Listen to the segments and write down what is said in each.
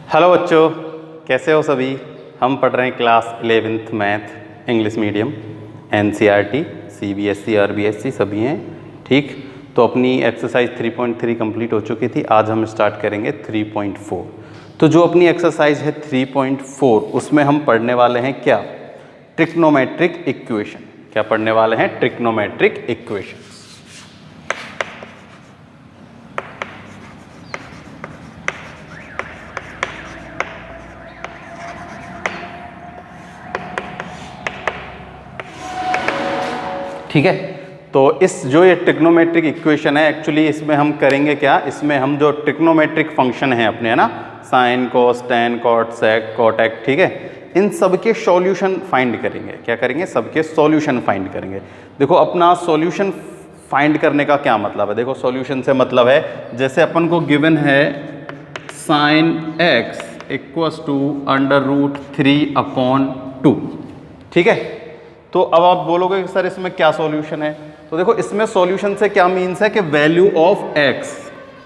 Hello बच्चों, कैसे हो सभी। हम पढ़ रहे हैं class 11th math English medium NCERT CBSE RBSE सभी हैं। ठीक, तो अपनी एक्सरसाइज 3.3 कंप्लीट हो चुकी थी। आज हम स्टार्ट करेंगे 3.4। तो जो अपनी एक्सरसाइज है 3.4 उसमें हम पढ़ने वाले हैं क्या, ट्रिग्नोमेट्रिक इक्वेशन। क्या पढ़ने वाले हैं? Trigonometric equation. ठीक है, तो इस जो ये ट्रिग्नोमेट्रिक इक्वेशन है एक्चुअली इसमें हम करेंगे क्या, इसमें हम जो ट्रिग्नोमेट्रिक फंक्शन है अपने, है ना, sine cos tan cot sec cosec, ठीक है, इन सब के सॉल्यूशन फाइंड करेंगे। क्या करेंगे? सबके सॉल्यूशन फाइंड करेंगे। देखो अपना सॉल्यूशन फाइंड करने का क्या मतलब है। देखो सॉल्यूशन से मतलब है जैसे अपन को गिवन है साइन x इक्वस टू √3/2। ठीक है, तो अब आप बोलोगे कि सर इसमें क्या सॉल्यूशन है। तो देखो इसमें सॉल्यूशन से क्या मीन्स है कि वैल्यू ऑफ x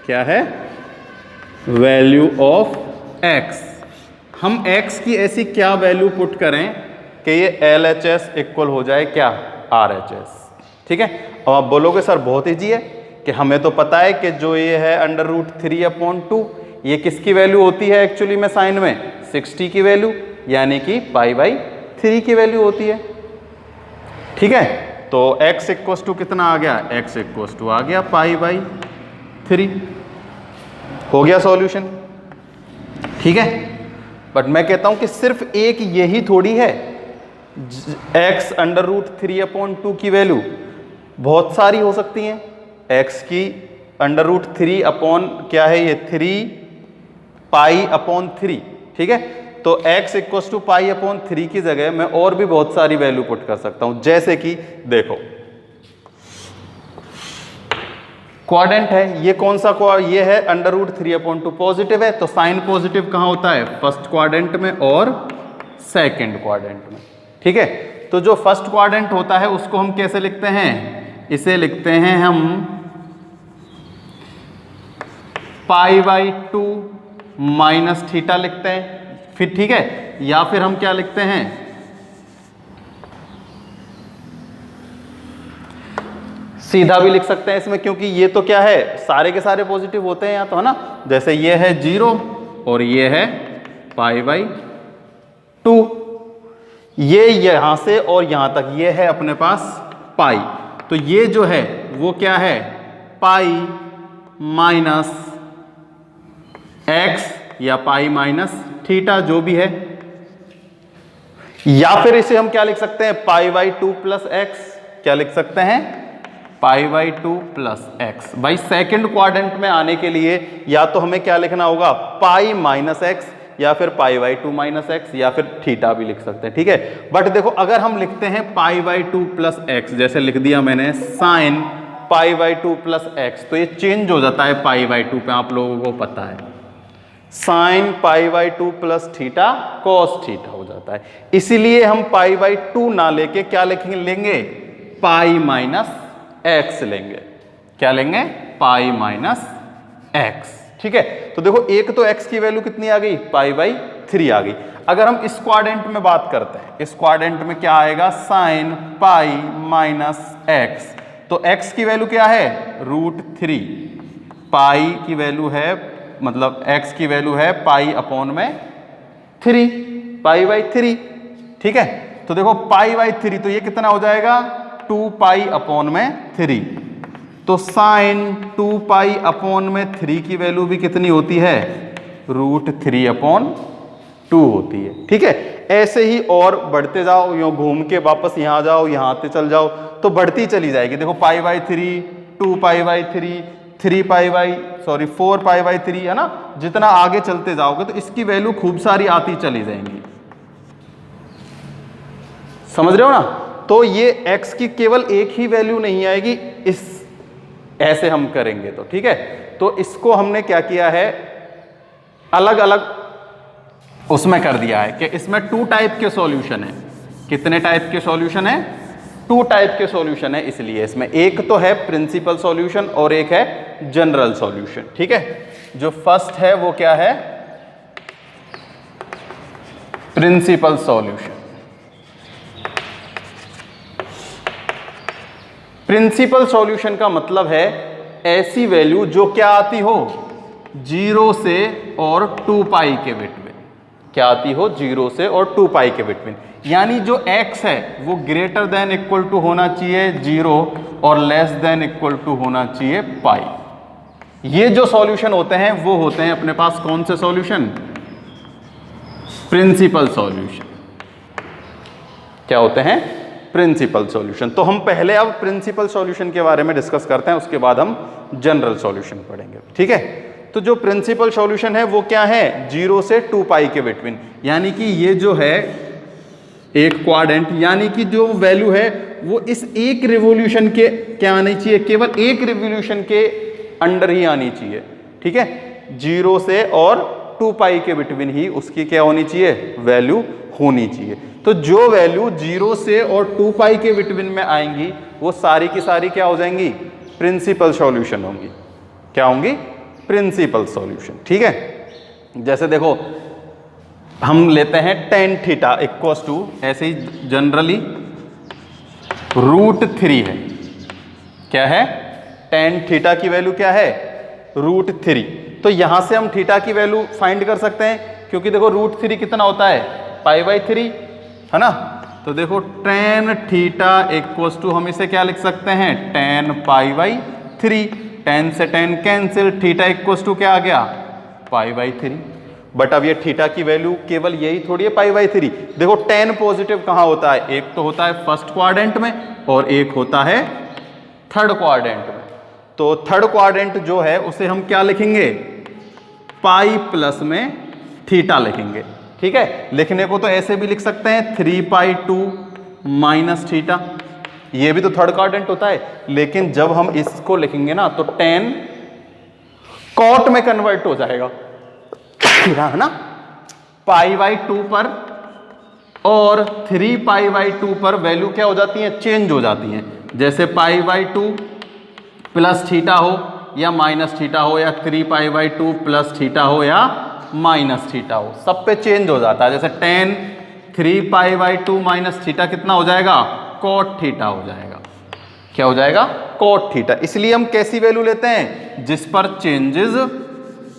क्या है, वैल्यू ऑफ x। हम x की ऐसी क्या वैल्यू पुट करें कि ये LHS इक्वल हो जाए क्या, RHS। ठीक है, अब आप बोलोगे सर बहुत ईजी है कि हमें तो पता है कि जो ये है √3/2 ये किसकी वैल्यू होती है एक्चुअली में साइन में 60 की वैल्यू, यानी कि π/3 की वैल्यू होती है। ठीक है, तो x इक्वस टू कितना आ गया, x इक्वस टू आ गया π/3। हो गया सॉल्यूशन। ठीक है, बट मैं कहता हूं कि सिर्फ एक यही थोड़ी है x √3/2 की वैल्यू, बहुत सारी हो सकती हैं। x की √3 अपॉन क्या है ये 3π/3। ठीक है, तो x इक्वस टू π/3 की जगह मैं और भी बहुत सारी वैल्यू पुट कर सकता हूं। जैसे कि देखो क्वाड्रेंट है, ये कौन सा ये है √3/2 पॉजिटिव है, तो साइन पॉजिटिव कहां होता है, फर्स्ट क्वाड्रेंट में और सेकंड क्वाड्रेंट में। ठीक है, तो जो फर्स्ट क्वाड्रेंट होता है उसको हम कैसे लिखते हैं, इसे लिखते हैं हम π/2 माइनस थीटा लिखते हैं फिर। ठीक है, या फिर हम क्या लिखते हैं, सीधा भी लिख सकते हैं इसमें, क्योंकि ये तो क्या है सारे के सारे पॉजिटिव होते हैं यहाँ तो, है ना। जैसे ये है 0 और ये है π/2, ये यहां से और यहां तक ये है अपने पास पाई, तो ये जो है वो क्या है π-x या π-थीटा जो भी है, या फिर इसे हम क्या लिख सकते हैं π/2 + x। क्या लिख सकते हैं, π/2 + x। भाई सेकंड क्वाड्रेंट में आने के लिए या तो हमें क्या लिखना होगा π-x या फिर π/2 - x या फिर थीटा भी लिख सकते हैं। ठीक है, बट देखो अगर हम लिखते हैं π/2 + x, जैसे लिख दिया मैंने साइन π/2 + x, तो ये चेंज हो जाता है π/2 पे, आप लोगों को पता है साइन π/2 + थीटा cos थीटा हो जाता है। इसीलिए हम π/2 ना लेके क्या लेंगे π-x लेंगे। क्या लेंगे, π-x। ठीक है, तो देखो एक तो x की वैल्यू कितनी आ गई, π/3 आ गई। अगर हम इस क्वाड्रेंट में बात करते हैं, इस क्वाड्रेंट में क्या आएगा, साइन π-x, तो x की वैल्यू क्या है √3, पाई की वैल्यू है, मतलब x की वैल्यू है π/3, π/3। ठीक है, तो देखो π/3 तो ये कितना हो जाएगा 2π/3, तो साइन 2π/3 की वैल्यू भी कितनी होती है, √3/2 होती है। ठीक है, ऐसे ही और बढ़ते जाओ, यूं घूम के वापस यहां जाओ, यहां आते चल जाओ तो बढ़ती चली जाएगी। देखो π/3, 2π/3, 4π/3, है ना। जितना आगे चलते जाओगे तो इसकी वैल्यू खूब सारी आती चली जाएंगी। समझ रहे हो ना। तो ये x की केवल एक ही वैल्यू नहीं आएगी, इस ऐसे हम करेंगे तो। ठीक है, तो इसको हमने क्या किया है, अलग अलग उसमें कर दिया है कि इसमें 2 टाइप के सॉल्यूशन है। कितने टाइप के सॉल्यूशन है, 2 टाइप के सॉल्यूशन है। इसलिए इसमें एक तो है प्रिंसिपल सॉल्यूशन और एक है जनरल सॉल्यूशन। ठीक है, जो फर्स्ट है वो क्या है, प्रिंसिपल सॉल्यूशन। प्रिंसिपल सॉल्यूशन का मतलब है ऐसी वैल्यू जो क्या आती हो 0 से और 2 पाई के बिटवीन, क्या आती हो 0 से और 2 पाई के बिटवीन, यानी जो x है वो ग्रेटर देन इक्वल टू होना चाहिए 0 और लेस देन इक्वल टू होना चाहिए पाई। ये जो सॉल्यूशन होते हैं वो होते हैं अपने पास कौन से सॉल्यूशन, प्रिंसिपल सॉल्यूशन। क्या होते हैं, प्रिंसिपल सॉल्यूशन। तो हम पहले अब प्रिंसिपल सॉल्यूशन के बारे में डिस्कस करते हैं, उसके बाद हम जनरल सॉल्यूशन पढ़ेंगे, ठीक है। तो जो प्रिंसिपल सॉल्यूशन है वो क्या है, 0 से 2 पाई के बिटवीन, यानी कि ये जो है एक क्वाड्रेंट, यानी कि जो वैल्यू है वो इस एक रिवॉल्यूशन के क्या आनी चाहिए, केवल एक रिवॉल्यूशन के अंडर ही आनी चाहिए, ठीक है। 0 से और 2 पाई के बिटवीन ही उसकी क्या होनी चाहिए, वैल्यू होनी चाहिए। तो जो वैल्यू 0 से और 2 पाई के बिटवीन में आएंगी वो सारी की सारी क्या हो जाएंगी, प्रिंसिपल सॉल्यूशन होंगी। क्या होंगी, प्रिंसिपल सॉल्यूशन, ठीक है। जैसे देखो हम लेते हैं tan थीटा इक्वल्स टू, ऐसे ही जनरली √3 है। क्या है, tan थीटा की वैल्यू क्या है, √3। तो यहां से हम थीटा की वैल्यू फाइंड कर सकते हैं, क्योंकि देखो √3 कितना होता है, π/3 है ना। तो देखो tan थीटा इक्वल्स टू हम इसे क्या लिख सकते हैं, tan π/3। tan से tan cancel, theta equals to क्या आ गया, π/3। बट अब ये थीटा की वैल्यू केवल यही थोड़ी है, π/3। देखो tan पॉजिटिव कहाँ होता है, एक तो होता है फर्स्ट क्वाड्रेंट में और एक होता है थर्ड क्वाड्रेंट में। तो थर्ड क्वाड्रेंट जो है उसे हम क्या लिखेंगे, पाई प्लस में थीटा लिखेंगे, ठीक है। लिखने को तो ऐसे भी लिख सकते हैं 3π2 माइनस थीटा, ये भी तो थर्ड क्वाड्रेंट होता है। लेकिन जब हम इसको लिखेंगे ना तो tan कॉट में कन्वर्ट हो जाएगा, है ना। π/2 पर और 3π/2 पर वैल्यू क्या हो जाती है, चेंज हो जाती हैं। जैसे π/2 प्लस थीटा हो या माइनस थीटा हो, या 3π/2 प्लस थीटा हो या माइनस थीटा हो, सब पे चेंज हो जाता है। जैसे tan 3π/2 माइनस थीटा कितना हो जाएगा, cot थीटा हो जाएगा। क्या हो जाएगा, cot थीटा। इसलिए हम कैसी वैल्यू लेते हैं, जिस पर चेंजेस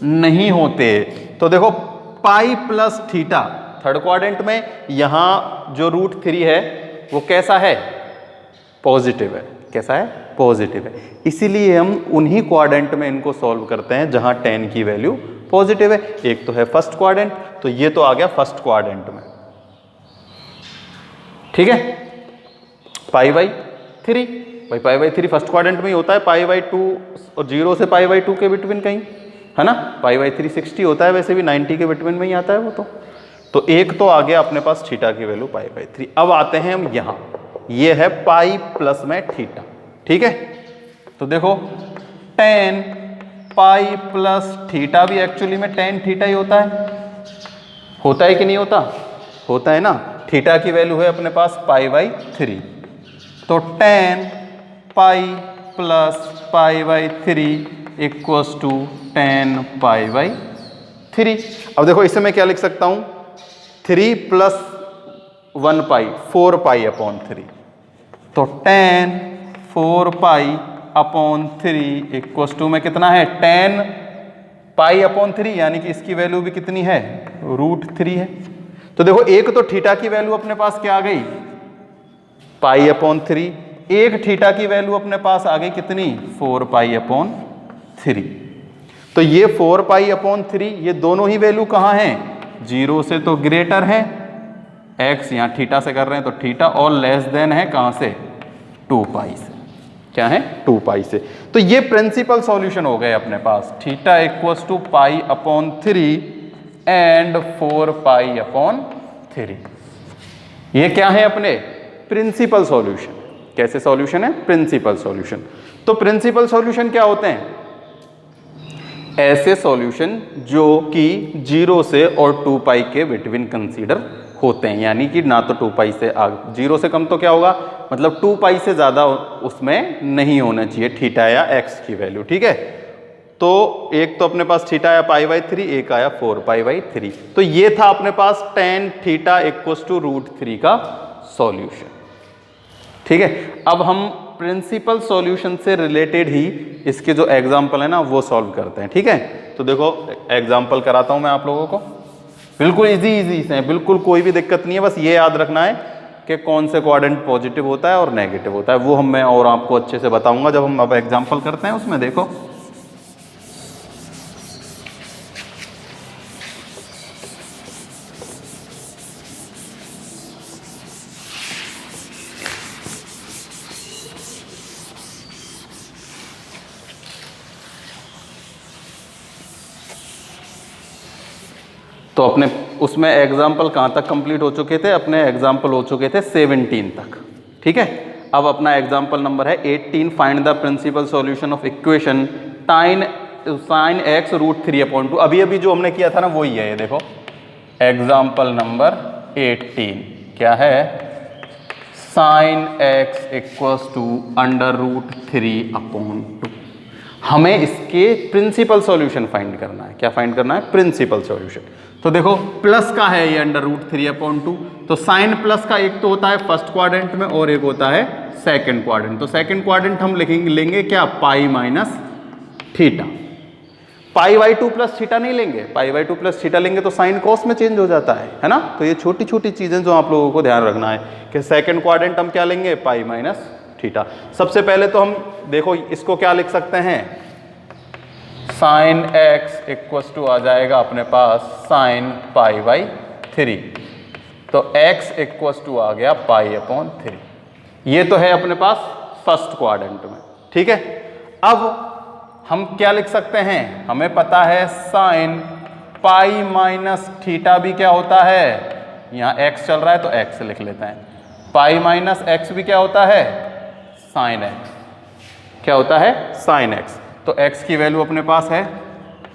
नहीं होते। तो देखो pi plus theta third quadrant में, यहां जो √3 है वो कैसा है, पॉजिटिव है। कैसा है, पॉजिटिव है। इसीलिए हम उन्हीं क्वाड्रेंट में इनको सॉल्व करते हैं जहां tan की वैल्यू पॉजिटिव है। एक तो है फर्स्ट क्वाड्रेंट, तो ये तो आ गया फर्स्ट क्वाड्रेंट में, ठीक है। π/3 भाई, π/3 फर्स्ट क्वाड्रेंट में ही होता है, π/2 और 0 से π/2 के बिटवीन कहीं, है ना। π/3 60 होता है, वैसे भी 90 के बिटवीन में ही आता है वो तो एक तो आ गया अपने पास थीटा की वैल्यू π/3। अब आते हैं हम यहां, ये है पाई प्लस में थीटा, ठीक है। तो देखो tan पाई प्लस थीटा भी एक्चुअली में tan थीटा ही होता है कि नहीं होता, होता है ना। थीटा की वैल्यू है अपने पास π/3, तो tan pi plus π/3 equals to tan π/3। अब देखो इसे मैं क्या लिख सकता हूं, 3 प्लस 1 पाई 4π/3, तो tan 4π/3 इक्वल्स टू में कितना है, tan π/3, यानी कि इसकी वैल्यू भी कितनी है, √3 है। तो देखो एक तो थीटा की वैल्यू अपने पास क्या आ गई, π/3, एक थीटा की वैल्यू अपने पास आ गई कितनी, 4π/3। तो ये 4π/3, ये दोनों ही वैल्यू कहाँ हैं, 0 से तो ग्रेटर है, x यहाँ थीटा से कर रहे हैं तो थीटा, और लेस देन है कहाँ से, 2 पाई से। क्या है, 2 पाई से। तो ये प्रिंसिपल सॉल्यूशन हो गए अपने पास, थीटा इक्वल्स टू π/3 एंड 4π/3। ये क्या है अपने प्रिंसिपल सॉल्यूशन। कैसे सॉल्यूशन है, प्रिंसिपल सॉल्यूशन। तो प्रिंसिपल सॉल्यूशन क्या होते हैं, ऐसे सॉल्यूशन जो कि 0 से और 2 पाई के बिटवीन कंसीडर होते हैं, यानी कि ना तो 2 पाई से 0 से कम तो क्या होगा, मतलब 2 पाई से ज़्यादा उसमें नहीं होना चाहिए थीटा या x की वैल्यू, ठीक है। तो एक तो अपने पास थीटा आया पाई बाई 3, एक आया 4 पाई बाई 3। तो ये था अपने पास tan थीटा इक्वल्स टू √3 का सॉल्यूशन। ठीक है, अब हम प्रिंसिपल सॉल्यूशन से रिलेटेड ही इसके जो एग्जाम्पल है ना वो सॉल्व करते हैं। ठीक है, तो देखो एग्जाम्पल कराता हूं मैं आप लोगों को, बिल्कुल इजी से, बिल्कुल कोई भी दिक्कत नहीं है, बस ये याद रखना है कि कौन से क्वाड्रेंट पॉजिटिव होता है और नेगेटिव होता है, वो मैं और आपको अच्छे से बताऊंगा जब हम अब एग्जाम्पल करते हैं उसमें। देखो तो अपने उसमें एग्जाम्पल कहाँ तक कंप्लीट हो चुके थे, अपने एग्जाम्पल हो चुके थे 17 तक। ठीक है, अब अपना एग्जाम्पल नंबर है 18, find the principal solution of equation sin x √3/2। अभी जो हमने किया था ना वही है ये, देखो एग्जाम्पल नंबर 18 क्या है, sin x इक्वल्स टू √3/2। हमें इसके प्रिंसिपल सॉल्यूशन फाइंड करना है। क्या फाइंड करना है? Principal solution. तो देखो प्लस का है ये √3/2, तो साइन प्लस का एक तो होता है फर्स्ट क्वाड्रेंट में और एक होता है सेकंड क्वाड्रेंट। तो सेकंड क्वाड्रेंट हम लेंगे क्या, pi minus theta. Pi by 2 plus theta नहीं लेंगे, पाई बाई 2 प्लस थीटा लेंगे तो साइन कॉस में चेंज हो जाता है ना। तो ये छोटी छोटी चीजें जो आप लोगों को ध्यान रखना है कि सेकंड क्वाड्रेंट हम क्या लेंगे, पाई माइनस थीटा। सबसे पहले तो हम देखो इसको क्या लिख सकते हैं, साइन x इक्वल्स टू आ जाएगा अपने पास साइन पाई बाई 3। तो x इक्वल्स टू आ गया पाई/3। ये तो है अपने पास फर्स्ट क्वाड्रेंट में। ठीक है, अब हम क्या लिख सकते हैं, हमें पता है साइन पाई माइनस थीटा भी क्या होता है, यहाँ x चल रहा है तो x लिख लेते हैं, पाई माइनस x भी क्या होता है, साइन x। क्या होता है, साइन x। तो x की वैल्यू अपने पास है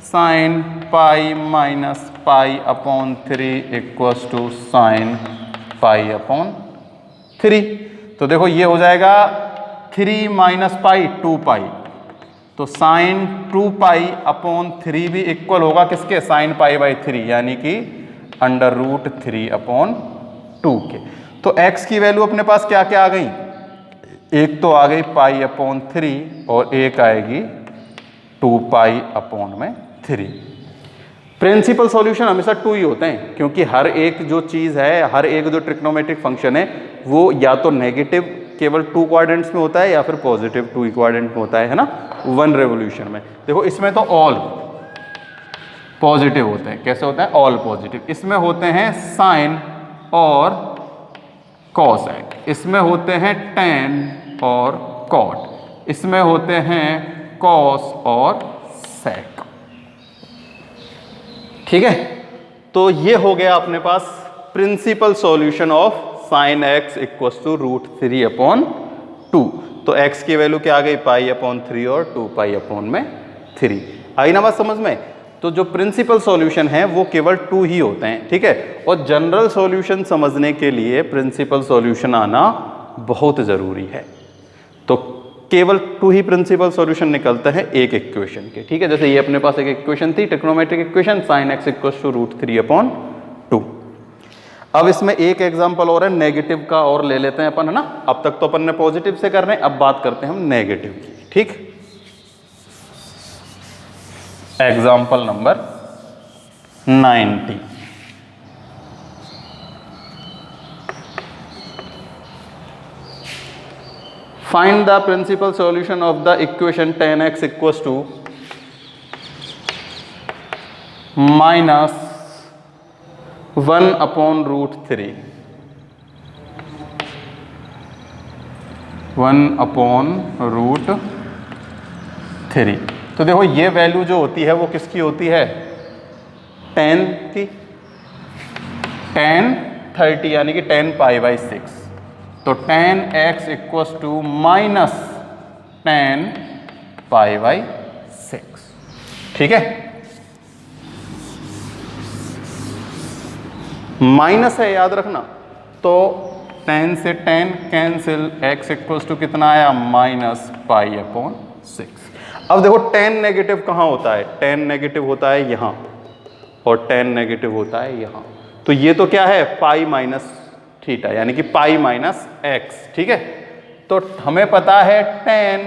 साइन पाई माइनस पाई/3 इक्वल्स टू साइन पाई/3। तो देखो ये हो जाएगा 3 माइनस पाई 2 पाई, तो साइन 2 पाई/3 भी इक्वल होगा किसके, साइन पाई बाई 3, यानी कि √3/2 के। तो x की वैल्यू अपने पास क्या क्या आ गई, एक तो आ गई पाई/3 और एक आएगी 2 पाई/3। प्रिंसिपल सॉल्यूशन हमेशा 2 ही होते हैं, क्योंकि हर एक जो चीज़ है, हर एक जो ट्रिग्नोमेट्रिक फंक्शन है वो या तो नेगेटिव केवल 2 क्वाड्रेंट्स में होता है या फिर पॉजिटिव 2 क्वाड्रेंट में होता है ना, 1 रेवोल्यूशन में। देखो इसमें तो ऑल पॉजिटिव होते हैं। कैसे होते हैं, ऑल पॉजिटिव। इसमें होते हैं साइन और कॉसेक, इसमें होते हैं टेन और कॉट, इसमें होते हैं कॉस और सेक। ठीक है, तो ये हो गया अपने पास principal solution of sine x equals to √3/2। तो x की वैल्यू क्या आ गई, पाई/3 और 2 पाई/3। आई ना बात समझ में। तो जो प्रिंसिपल सॉल्यूशन है वो केवल 2 ही होते हैं। ठीक है, और जनरल सॉल्यूशन समझने के लिए प्रिंसिपल सॉल्यूशन आना बहुत जरूरी है। तो केवल 2 ही प्रिंसिपल सॉल्यूशन निकलते हैं एक इक्वेशन के। ठीक है, जैसे ये अपने पास एक इक्वेशन थी, trigonometric equation sine x equals to √3/2। अब इसमें एक एग्जांपल और है नेगेटिव का, और ले लेते हैं अपन, है ना। अब तक तो अपन ने पॉजिटिव से कर रहे हैं, अब बात करते हैं हम नेगेटिव की। ठीक, example number 90। Find the principal solution of the equation tan x equals to minus 1/√3 1/√3। तो देखो ये वैल्यू जो होती है वो किसकी होती है, tan की, tan 30 यानी कि tan पाई/6। तो tan x equals to minus tan पाई/6। ठीक है, माइनस है याद रखना। तो tan से tan cancel, x equals to कितना आया, -पाई/6। अब देखो tan नेगेटिव कहाँ होता है, tan नेगेटिव होता है यहाँ और tan नेगेटिव होता है यहाँ। तो ये तो क्या है पाई माइनस थीटा यानी कि पाई माइनस एक्स। ठीक है, तो हमें पता है tan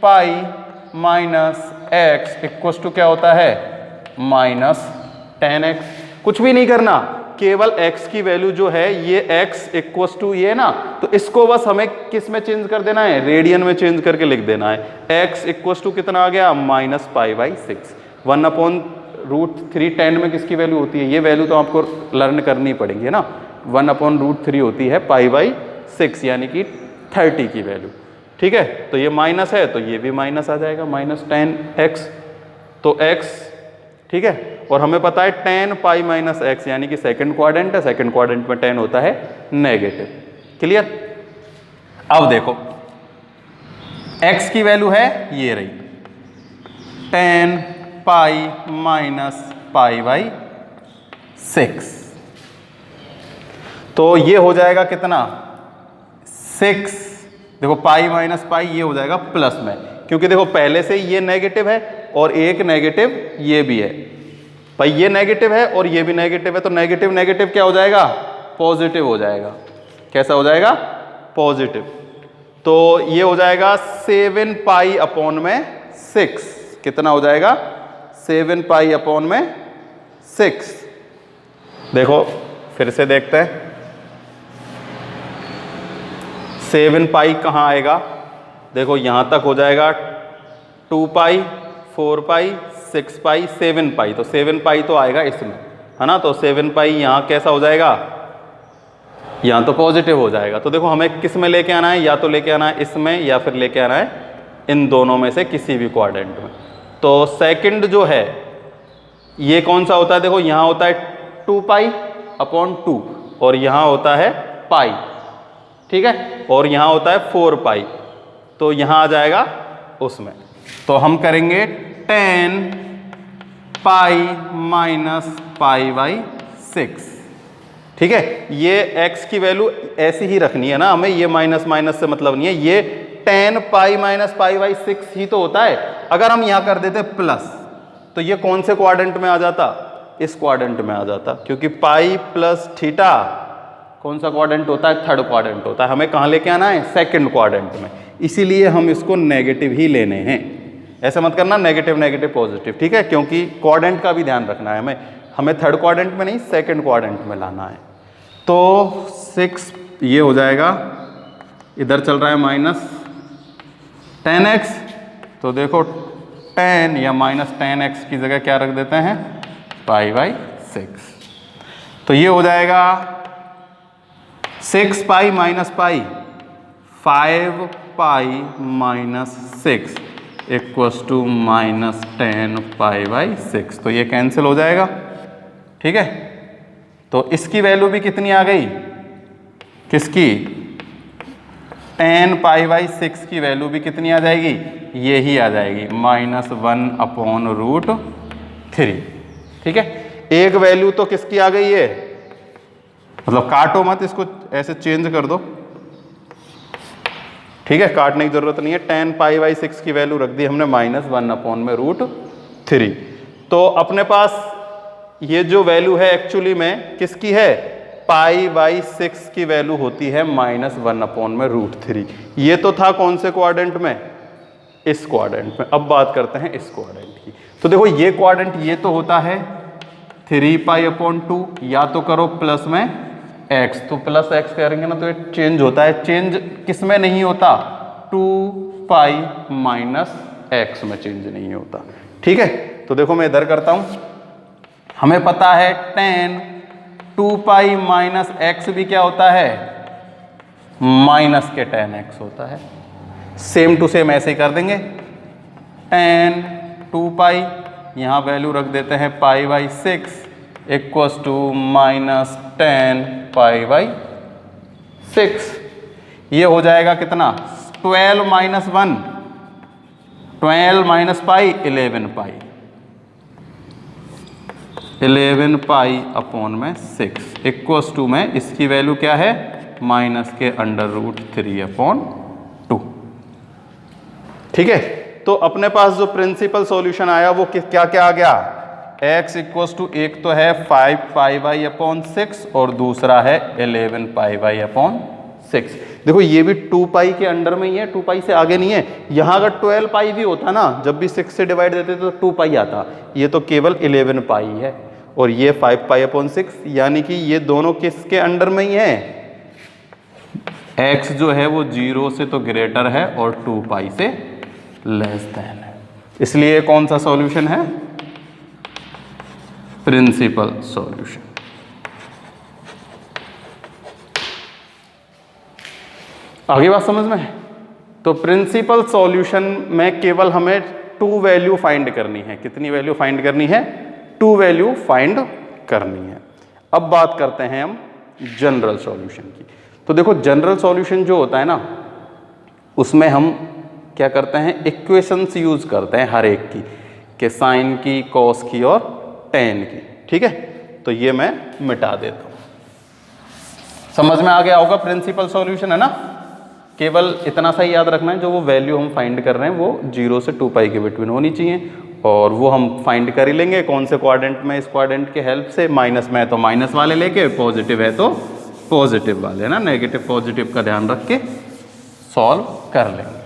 pi minus x equal to क्या होता है माइनस tan x। कुछ भी नहीं करना, केवल x की वैल्यू जो है ये x इक्वल टू ये ना, तो इसको बस हमें किस में चेंज कर देना है, रेडियन में चेंज करके लिख देना है। x इक्वल टू कितना आ गया माइनस पाई बाई 6। 1/√3 tan में किसकी वैल्यू होती है, ये वैल्यू तो आपको लर्न करनी पड़ेगी है ना। 1/√3 होती है पाई बाई 6 यानी कि 30 की वैल्यू। ठीक है, तो ये माइनस है तो ये भी माइनस आ जाएगा, माइनस tan x। तो x ठीक है, और हमें पता है tan पाई माइनस एक्स यानी कि सेकंड क्वाड्रेंट है, सेकंड क्वाड्रेंट में tan होता है नेगेटिव। क्लियर। अब देखो x की वैल्यू है ये रही tan pi minus pi by 6। तो ये हो जाएगा कितना 6। देखो पाई माइनस पाई ये हो जाएगा प्लस में, क्योंकि देखो पहले से ये नेगेटिव है और एक नेगेटिव ये भी है। भाई ये नेगेटिव है और ये भी नेगेटिव है, तो नेगेटिव नेगेटिव क्या हो जाएगा पॉजिटिव हो जाएगा। कैसा हो जाएगा पॉजिटिव। तो ये हो जाएगा 7 पाई अपॉन में 6। कितना हो जाएगा 7 पाई अपॉन में 6। देखो फिर से देखते हैं 7 पाई कहाँ आएगा, देखो यहां तक हो जाएगा 2 पाई 4 पाई 6 पाई 7 पाई। तो 7 पाई तो आएगा इसमें है ना, तो 7 पाई यहाँ कैसा हो जाएगा, यहाँ तो पॉजिटिव हो जाएगा। तो देखो हमें किस में लेके आना है, या तो लेके आना है इसमें या फिर लेके आना है इन दोनों में से किसी भी क्वाड्रेंट में। तो सेकंड जो है ये कौन सा होता है, देखो यहाँ होता है 2 पाई अपॉन 2 और यहाँ होता है पाई। ठीक है, और यहाँ होता है 4 पाई, तो यहाँ आ जाएगा उसमें। तो हम करेंगे tan pi minus pi by 6। ठीक है, ये x की वैल्यू ऐसी ही रखनी है ना हमें, ये माइनस माइनस से मतलब नहीं है, ये tan pi minus pi by 6 ही तो होता है। अगर हम यहाँ कर देते प्लस तो ये कौन से क्वाड्रेंट में आ जाता, इस क्वाड्रेंट में आ जाता, क्योंकि पाई प्लस थीटा कौन सा क्वाड्रेंट होता है, थर्ड क्वाड्रेंट होता है। हमें कहाँ लेके आना है सेकंड क्वाड्रेंट में, इसीलिए हम इसको नेगेटिव ही लेने हैं। ऐसा मत करना नेगेटिव नेगेटिव पॉजिटिव, ठीक है, क्योंकि क्वाड्रेंट का भी ध्यान रखना है हमें थर्ड क्वाड्रेंट में नहीं सेकंड क्वाड्रेंट में लाना है। तो 6 ये हो जाएगा, इधर चल रहा है माइनस tan x, तो देखो tan या माइनस tan x की जगह क्या रख देते हैं पाई बाई 6। तो ये हो जाएगा 6 pi minus pi 5 pi minus 6 equals to minus 10 pi by 6। तो ये कैंसिल हो जाएगा। ठीक है, तो इसकी वैल्यू भी कितनी आ गई, किसकी 10 पाई बाई 6 की वैल्यू भी कितनी आ जाएगी, ये ही आ जाएगी -1/√3। ठीक है, एक वैल्यू तो किसकी आ गई है, मतलब काटो मत, इसको ऐसे चेंज कर दो। ठीक है, काटने की जरूरत नहीं है। 10 पाई बाई 6 की वैल्यू रख दी हमने -1/√3। तो अपने पास ये जो वैल्यू है एक्चुअली में किसकी है, पाई बाई 6 की वैल्यू होती है -1/√3। ये तो था कौन से क्वाड्रेंट में, इस क्वाड्रेंट में। अब बात करते हैं इस क्वाड्रेंट की। तो देखो ये क्वाड्रेंट ये तो होता है 3 पाई/2, या तो करो प्लस में x, तो प्लस x करेंगे ना तो ये चेंज होता है। चेंज किस में नहीं होता, 2 पाई माइनस x में चेंज नहीं होता। ठीक है, तो देखो मैं इधर करता हूं, हमें पता है tan 2 पाई माइनस x भी क्या होता है, माइनस के tan x होता है। सेम टू सेम ऐसे ही कर देंगे, tan 2 पाई यहाँ वैल्यू रख देते हैं pi by 6 equals to -10 pi by 6। ये हो जाएगा कितना 12 minus 1, 12 minus pi 11 pi, 11 pi upon में 6 इक्वल्स टू में इसकी वैल्यू क्या है -√3/2। ठीक है, तो तो अपने पास जो प्रिंसिपल सॉल्यूशन आया वो क्या क्या आ गया, x इक्वल्स टू एक तो है 5 पाई बाई अपॉन 6 और दूसरा है 11 पाई बाई अपॉन 6। देखो ये भी 2 पाई के अंडर में ही है, 2 पाई से आगे नहीं है। यहां अगर 12 पाई भी होता ना, जब भी 6 से डिवाइड देते तो 2 पाई आता, ये तो केवल 11 पाई है और ये 5 पाई अपॉन 6, यानी कि ये दोनों किसके अंडर में ही है, x जो है वो 0 से तो ग्रेटर है और 2 पाई से लेस देन है, इसलिए कौन सा सॉल्यूशन है, प्रिंसिपल सॉल्यूशन। आगे बात समझ में? तो प्रिंसिपल सॉल्यूशन में केवल हमें 2 वैल्यू फाइंड करनी है। कितनी वैल्यू फाइंड करनी है, 2 वैल्यू फाइंड करनी है। अब बात करते हैं हम जनरल सॉल्यूशन की। तो देखो जनरल सॉल्यूशन जो होता है ना, उसमें हम क्या करते हैं, इक्वेशंस यूज करते हैं हर एक की, कि साइन की, कॉस की और टेन की। ठीक है, तो ये मैं मिटा देता हूं। समझ में आ गया होगा, प्रिंसिपल सॉल्यूशन है ना, केवल इतना सा ही याद रखना है, जो वो वैल्यू हम फाइंड कर रहे हैं वो 0 से 2 पाई के बिटवीन होनी चाहिए, और वो हम फाइंड कर ही लेंगे कौन से क्वाड्रेंट में, इस क्वाड्रेंट के हेल्प से, माइनस में है तो माइनस वाले लेके, पॉजिटिव है तो पॉजिटिव वाले, है ना, नेगेटिव पॉजिटिव का ध्यान रख के सॉल्व कर लेंगे।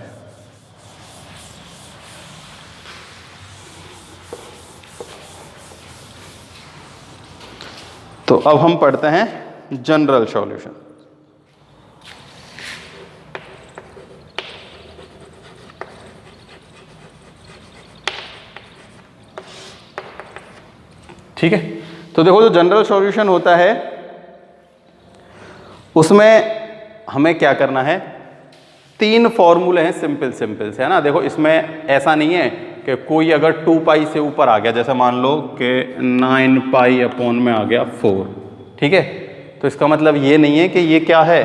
तो अब हम पढ़ते हैं जनरल सॉल्यूशन। ठीक है, तो देखो जो जनरल सॉल्यूशन होता है उसमें हमें क्या करना है, 3 फॉर्मूले हैं सिंपल सिंपल से, है ना। देखो इसमें ऐसा नहीं है कि कोई अगर 2 पाई से ऊपर आ गया, जैसे मान लो कि 9 पाई अपॉन में आ गया 4, ठीक है, तो इसका मतलब ये नहीं है कि ये क्या है,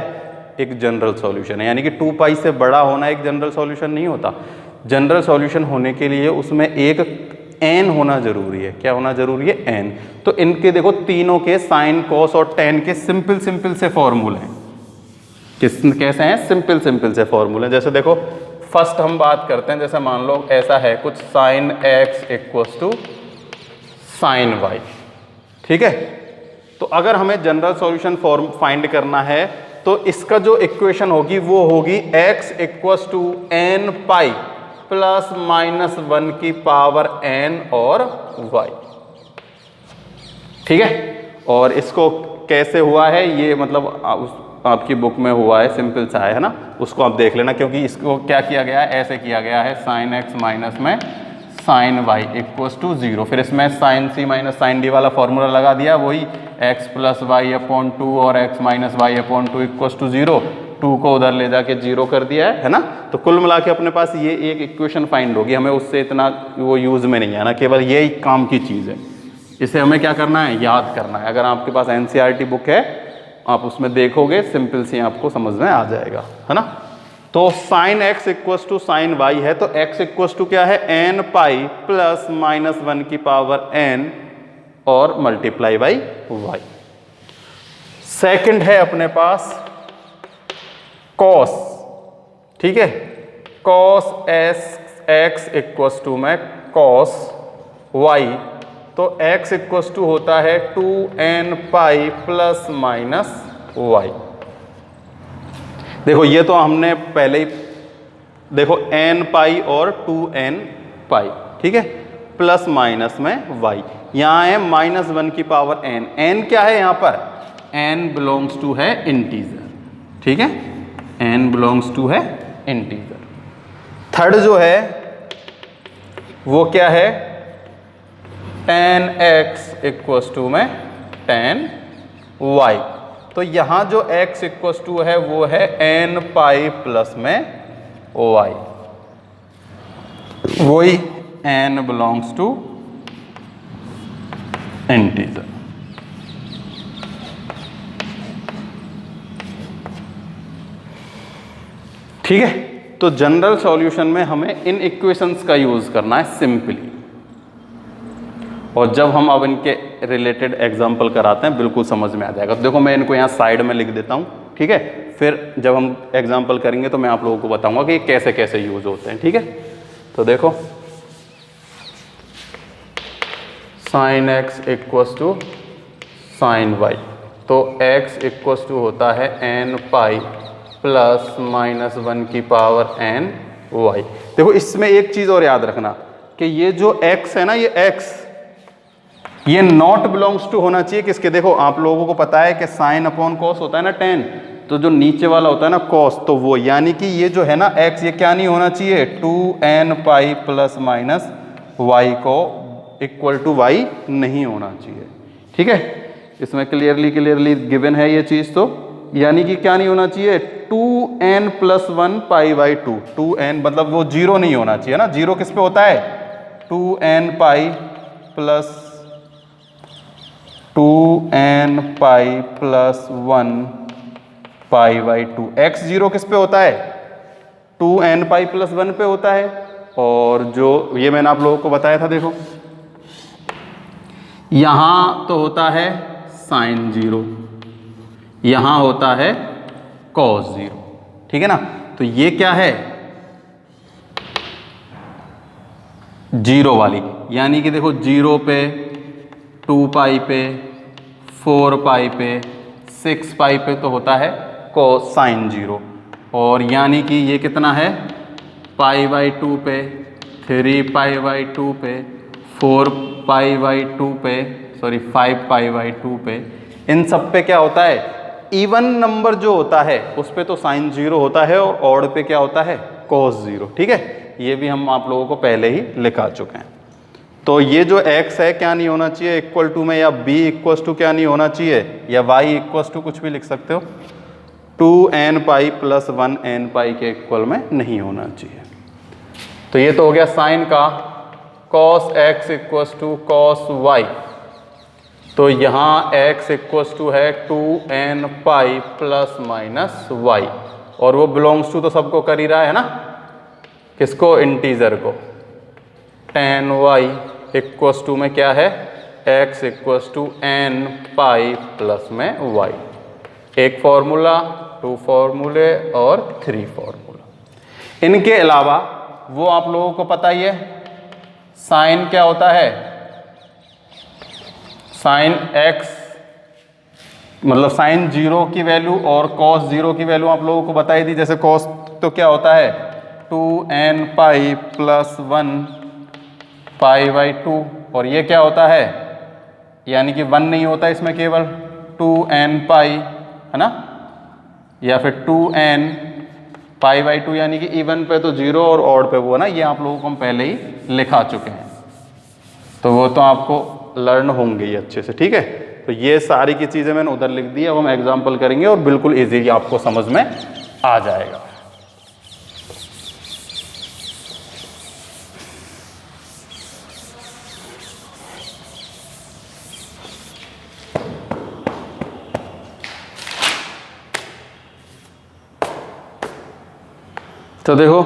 एक जनरल सॉल्यूशन है, यानी कि 2 पाई से बड़ा होना एक जनरल सॉल्यूशन नहीं होता। जनरल सॉल्यूशन होने के लिए उसमें एक n होना जरूरी है। क्या होना जरूरी है, n। तो इनके देखो तीनों के साइन, कॉस और टेन के सिंपल सिंपल से फॉर्मूले हैं। कैसे हैं, सिंपल सिंपल से फॉर्मूले। जैसे देखो फर्स्ट हम बात करते हैं, जैसे मान लो ऐसा है कुछ, sine x equals to sine y, ठीक है। तो अगर हमें जनरल सॉल्यूशन फॉर्म फाइंड करना है तो इसका जो इक्वेशन होगी वो होगी x equals to n pi plus minus 1 की पावर n और y, ठीक है। और इसको कैसे हुआ है, ये मतलब आपकी बुक में हुआ है, सिंपल सा है ना, उसको आप देख लेना, क्योंकि इसको क्या किया गया है, ऐसे किया गया है, साइन x माइनस में साइन y इक्वल्स टू 0, फिर इसमें sine c minus sine d वाला फॉर्मूला लगा दिया, वही x प्लस वाई अपॉन 2 और x minus y upon 2 equals to 0, 2 को उधर ले जाके 0 कर दिया है ना। तो कुल मिला के अपने पास ये एक इक्वेशन फाइंड होगी, हमें उससे इतना वो यूज में नहीं आना, केवल ये ही काम की चीज़ है। इसे हमें क्या करना है, याद करना है। अगर आपके पास NCERT बुक है, आप उसमें देखोगे, सिंपल सी आपको समझ में आ जाएगा, है ना। तो sine x equals to sine y है, तो x इक्वल्स टू क्या है, n पाई प्लस माइनस 1 की पावर n और मल्टीप्लाई बाई y। सेकंड है अपने पास cos, ठीक है, cos x इक्वल्स टू में cos y, तो x इक्वल्स टू होता है 2n पाई प्लस माइनस y। देखो ये तो हमने पहले ही, देखो n पाई और 2n पाई, ठीक है, प्लस माइनस में y, यहाँ है माइनस 1 की पावर n। n क्या है यहाँ पर, n बिलोंग्स टू है इंटीजर, ठीक है, n बिलोंग्स टू है इंटीजर। थर्ड जो है वो क्या है, tan x इक्वल्स टू में tan y, तो यहां जो x इक्वल्स टू है वो है n पाई प्लस में y, वही n बिलोंग्स टू इंटीजर। ठीक है, तो जनरल सॉल्यूशन में हमें इन इक्वेशंस का यूज करना है सिंपली, और जब हम अब इनके रिलेटेड एग्जाम्पल कराते हैं बिल्कुल समझ में आ जाएगा। तो देखो मैं इनको यहाँ साइड में लिख देता हूँ, ठीक है, फिर जब हम एग्जाम्पल करेंगे तो मैं आप लोगों को बताऊंगा कि कैसे कैसे यूज होते हैं, ठीक है। तो देखो sine x equals to sine y, तो x इक्वस टू होता है n पाई प्लस माइनस 1 की पावर n y। देखो इसमें एक चीज और याद रखना कि ये जो x है ना, ये x ये नॉट बिलोंग्स टू होना चाहिए किसके। देखो आप लोगों को पता है कि साइन अपॉन कॉस होता है ना 10, तो जो नीचे वाला होता है ना कॉस, तो वो यानी कि ये जो है ना x, ये क्या नहीं होना चाहिए 2n पाई प्लस माइनस y को इक्वल टू y नहीं होना चाहिए। ठीक है, इसमें क्लियरली गिवन है ये चीज, तो यानी कि क्या नहीं होना चाहिए 2n plus 1 pi by 2, 2n मतलब वो जीरो नहीं होना चाहिए ना। जीरो किस पे होता है 2n pi plus 2n pi plus 1 pi by 2। x zero किस पे होता है 2n पाई प्लस 1 पे होता है। और जो ये मैंने आप लोगों को बताया था, देखो यहां तो होता है साइन जीरो, यहां होता है कॉस जीरो। ठीक है ना, तो ये क्या है जीरो वाली, यानी कि देखो जीरो पे 2 पाई पे 4 पाई पे 6 पाई पे तो होता है कॉस साइन जीरो। और यानी कि ये कितना है पाई बाई 2 पे 3 पाई बाई 2 पे 4 पाई बाई 2 पे 5 पाई बाई 2 पे, इन सब पे क्या होता है इवन नंबर जो होता है उस पे तो साइन जीरो होता है और ऑड पे क्या होता है कॉस जीरो। ठीक है, ये भी हम आप लोगों को पहले ही लिखा चुके हैं। तो ये जो x है क्या नहीं होना चाहिए इक्वल टू में, या b इक्वल टू क्या नहीं होना चाहिए, या y इक्वल टू कुछ भी लिख सकते हो 2n पाई प्लस 1n पाई के इक्वल में नहीं होना चाहिए। तो ये तो हो गया साइन का। cos x equal to cos y, तो यहाँ x इक्वल टू है 2n पाई प्लस माइनस y, और वो बिलोंग्स टू तो सबको कर ही रहा है ना, किसको इंटीजर को। tan y इक्वल टू में क्या है x equal to n pi plus में y। एक फॉर्मूला, 2 फॉर्मूले और 3 फॉर्मूला। इनके अलावा वो आप लोगों को पता ही है साइन क्या होता है, साइन x मतलब साइन जीरो की वैल्यू और कॉस जीरो की वैल्यू आप लोगों को बताई दी। जैसे कॉस तो क्या होता है 2n pi plus 1 pi by 2, और ये क्या होता है यानी कि 1 नहीं होता इसमें, केवल 2n पाई है ना, या फिर 2n पाई बाई 2, यानी कि इवन पे तो जीरो और ऑड पे वो है ना। ये आप लोगों को हम पहले ही लिखा चुके हैं, तो वो तो आपको लर्न होंगे ही अच्छे से। ठीक है, तो ये सारी की चीज़ें मैंने उधर लिख दी, अब हम एग्जाम्पल करेंगे और बिल्कुल ईजीली आपको समझ में आ जाएगा। तो देखो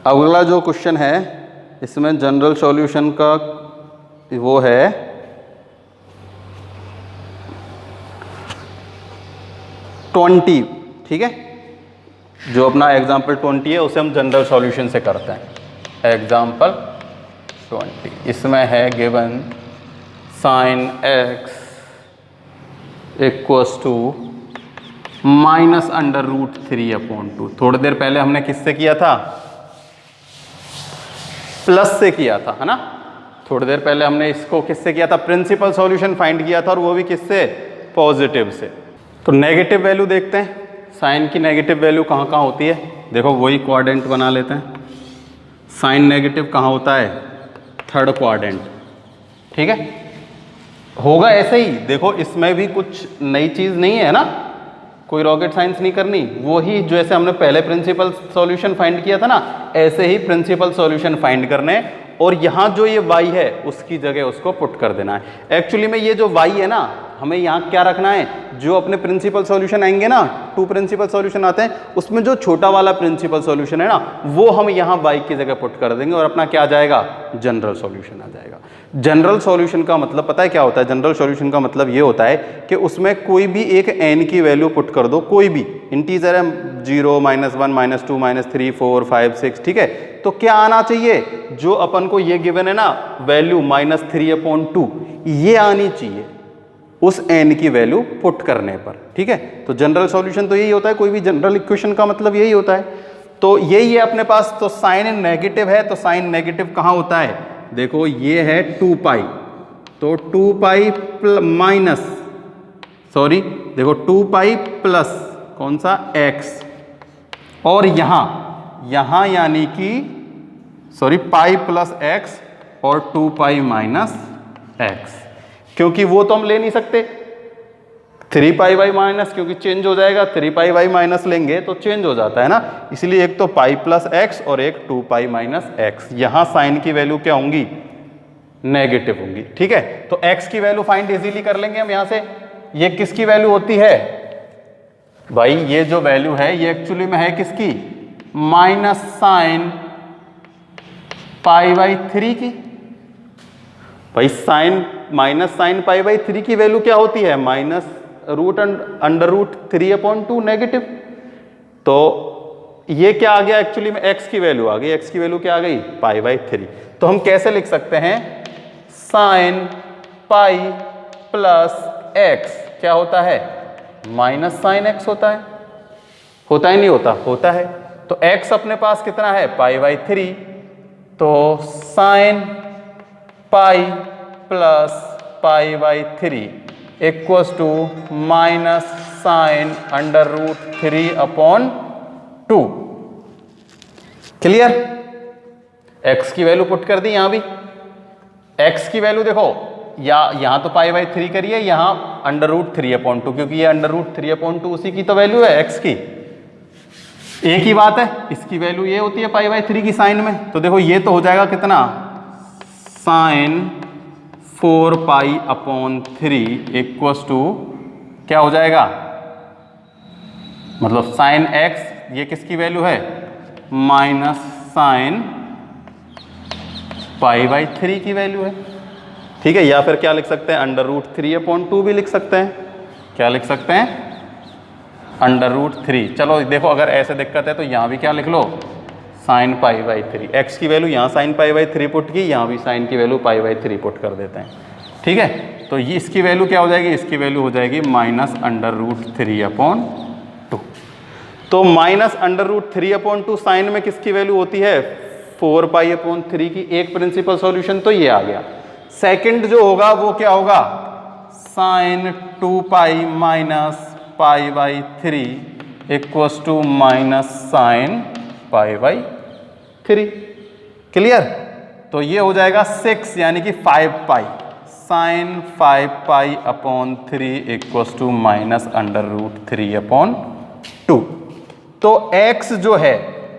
अगला जो क्वेश्चन है इसमें जनरल सॉल्यूशन का वो है 20। ठीक है, जो अपना एग्जाम्पल 20 है उसे हम जनरल सॉल्यूशन से करते हैं। एग्जाम्पल 20 इसमें है given sine x equals to minus under root 3/2। थोड़ी देर पहले हमने किससे किया था, प्लस से किया था है ना। थोड़ी देर पहले हमने इसको किससे किया था, प्रिंसिपल सॉल्यूशन फाइंड किया था, और वो भी किससे, पॉजिटिव से। तो नेगेटिव वैल्यू देखते हैं, साइन की नेगेटिव वैल्यू कहाँ कहाँ होती है। देखो वही क्वाड्रेंट बना लेते हैं। साइन नेगेटिव कहाँ होता है, थर्ड क्वाड्रेंट। ठीक है, होगा ऐसे ही। देखो इसमें भी कुछ नई चीज़ नहीं है ना, कोई रॉकेट साइंस नहीं करनी। वो ही जैसे हमने पहले प्रिंसिपल सॉल्यूशन फाइंड किया था ना, ऐसे ही प्रिंसिपल सॉल्यूशन फाइंड करने, और यहाँ जो ये y है उसकी जगह उसको पुट कर देना है। एक्चुअली में ये जो y है ना, हमें यहाँ क्या रखना है, जो अपने प्रिंसिपल सॉल्यूशन आएंगे ना, 2 प्रिंसिपल सॉल्यूशन आते हैं, उसमें जो छोटा वाला प्रिंसिपल सॉल्यूशन है ना, वो हम यहाँ y की जगह पुट कर देंगे और अपना क्या आ जाएगा, जनरल सॉल्यूशन आ जाएगा। जनरल सॉल्यूशन का मतलब पता है क्या होता है, जनरल सॉल्यूशन का मतलब ये होता है कि उसमें कोई भी एक n की वैल्यू पुट कर दो, कोई भी इंटीजर है, 0, -1, -2, -3, 4, 5, 6, ठीक है, तो क्या आना चाहिए, जो अपन को ये गिवन है ना वैल्यू -3/2, ये आनी चाहिए उस n की वैल्यू पुट करने पर, ठीक है। तो जनरल सॉल्यूशन तो यही होता है, कोई भी जनरल इक्वेशन का मतलब यही होता है। तो यही है अपने पास, तो साइन नेगेटिव है, तो साइन नेगेटिव कहाँ होता है, देखो ये है 2π, तो 2π माइनस, सॉरी देखो 2π प्लस कौन सा x, और यहां यानी कि सॉरी पाई प्लस x और 2π माइनस x, क्योंकि वो तो हम ले नहीं सकते 3πy माइनस, क्योंकि चेंज हो जाएगा, 3πy माइनस लेंगे तो चेंज हो जाता है ना, इसलिए एक तो पाई प्लस x और एक 2π माइनस x। यहां साइन की वैल्यू क्या होंगी, नेगेटिव होंगी, ठीक है। तो x की वैल्यू फाइंड इजीली कर लेंगे हम यहां से। ये किसकी वैल्यू होती है भाई, ये जो वैल्यू है ये एक्चुअली में है किसकी, माइनस साइन π/3 की। भाई साइन माइनस साइन π/3 की वैल्यू क्या होती है, -√√3/2 नेगेटिव। तो ये क्या आ गया एक्चुअली में, x की वैल्यू आ गई, x की वैल्यू क्या आ गई, π/3। तो हम कैसे लिख सकते हैं, साइन पाई प्लस x क्या होता है, माइनस साइन x होता है नहीं होता, होता है। तो x अपने पास कितना है, π/3, तो sine pi plus π/3 equals to minus sine √3/2। Clear, x की वैल्यू पुट कर दी, यहां भी x की वैल्यू देखो, यहां तो π/3 करिए, यहां √3/2, क्योंकि ये √3/2 उसी की तो वैल्यू है x की, एक ही बात है, इसकी वैल्यू ये होती है π/3 की साइन में। तो देखो ये तो हो जाएगा कितना, साइन 4π/3 इक्वल्स टू क्या हो जाएगा, मतलब साइन x ये किसकी वैल्यू है, माइनस साइन π/3 की वैल्यू है, ठीक है। या फिर क्या लिख सकते हैं, √3/2 भी लिख सकते हैं, क्या लिख सकते हैं, √3। चलो देखो अगर ऐसे दिक्कत है तो यहाँ भी क्या लिख लो, साइन π/3, x की वैल्यु यहाँ साइन π/3 पुट की, यहाँ भी साइन की वैल्यू π/3 पुट कर देते हैं, ठीक है। तो ये इसकी वैल्यु क्या हो जाएगी, इसकी वैल्यू हो जाएगी -√3/2। तो -√3/2 साइन में किसकी वैल्यू होती है, 4π/3 की। एक प्रिंसिपल सॉल्यूशन तो ये आ गया। सेकंड जो होगा वो क्या होगा, sine 2π minus π/3 equals to minus sine π/3। Clear, तो ये हो जाएगा 6 यानी कि 5π, साइन 5π/3 इक्वल्स टू माइनस √3/2। तो x जो है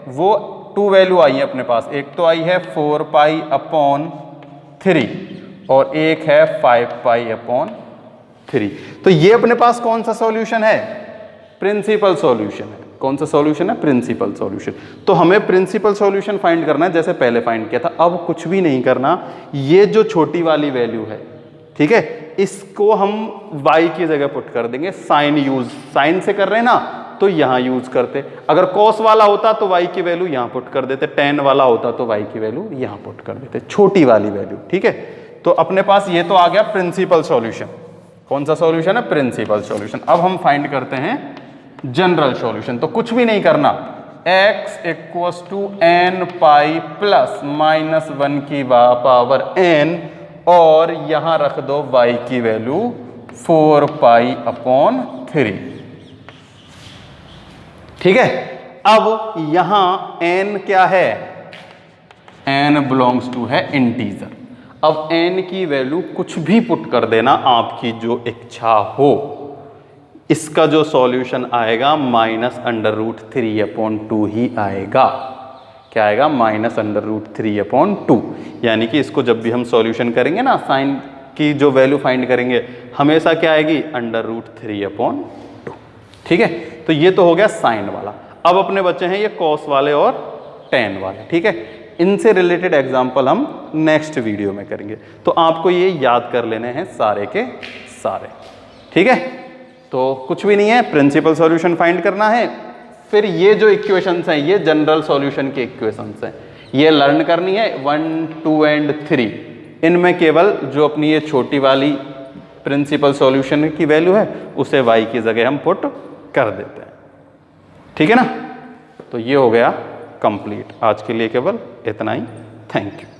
वो 2 वैल्यू आई है अपने पास, एक तो आई है 4π/3 और एक है 5π/3। तो ये अपने पास कौन सा सॉल्यूशन है, प्रिंसिपल सॉल्यूशन है। कौन सा सॉल्यूशन है, प्रिंसिपल सॉल्यूशन। तो हमें प्रिंसिपल सॉल्यूशन फाइंड करना है, जैसे पहले फाइंड किया था। अब कुछ भी नहीं करना, ये जो छोटी वाली वैल्यू है, ठीक है, इसको हम y की जगह पुट कर देंगे। साइन यूज, साइन से कर रहे हैं ना, तो यहां यूज करते। अगर कॉस वाला होता तो y की वैल्यू यहां पुट कर देते, टेन वाला होता तो y की वैल्यू यहां पुट कर देते, छोटी वाली वैल्यू, ठीक है। तो अपने पास ये तो आ गया प्रिंसिपल सॉल्यूशन। कौन सा सॉल्यूशन है, प्रिंसिपल सॉल्यूशन। अब हम फाइंड करते हैं जनरल सॉल्यूशन। तो कुछ भी नहीं करना, x equals to n pi plus -1 की पावर n, और यहां रख दो y की वैल्यू 4π/3, ठीक है। अब यहां n क्या है, n बिलोंग्स टू है इंटीजर। अब n की वैल्यू कुछ भी पुट कर देना, आपकी जो इच्छा हो। इसका जो सॉल्यूशन आएगा -√3/2 ही आएगा। क्या आएगा, -√3/2। यानी कि इसको जब भी हम सॉल्यूशन करेंगे ना, साइन की जो वैल्यू फाइंड करेंगे हमेशा क्या आएगी, √3/2। ठीक है, तो ये तो हो गया साइन वाला। अब अपने बच्चे हैं ये कॉस वाले और टेन वाले। ठीक है, इनसे रिलेटेड एग्जाम्पल हम नेक्स्ट वीडियो में करेंगे। तो आपको ये याद कर लेने हैं सारे के सारे। ठीक है, तो कुछ भी नहीं है, प्रिंसिपल सॉल्यूशन फाइंड करना है। फिर ये जो इक्वेशंस हैं ये जनरल सॉल्यूशन के इक्वेशंस हैं, ये लर्न करनी है 1, 2 एंड 3। इनमें केवल जो अपनी ये छोटी वाली प्रिंसिपल सॉल्यूशन की वैल्यू है उसे y की जगह हम पुट कर देते हैं। ठीक है ना, तो ये हो गया कंप्लीट। आज के लिए केवल इतना ही। Thank you.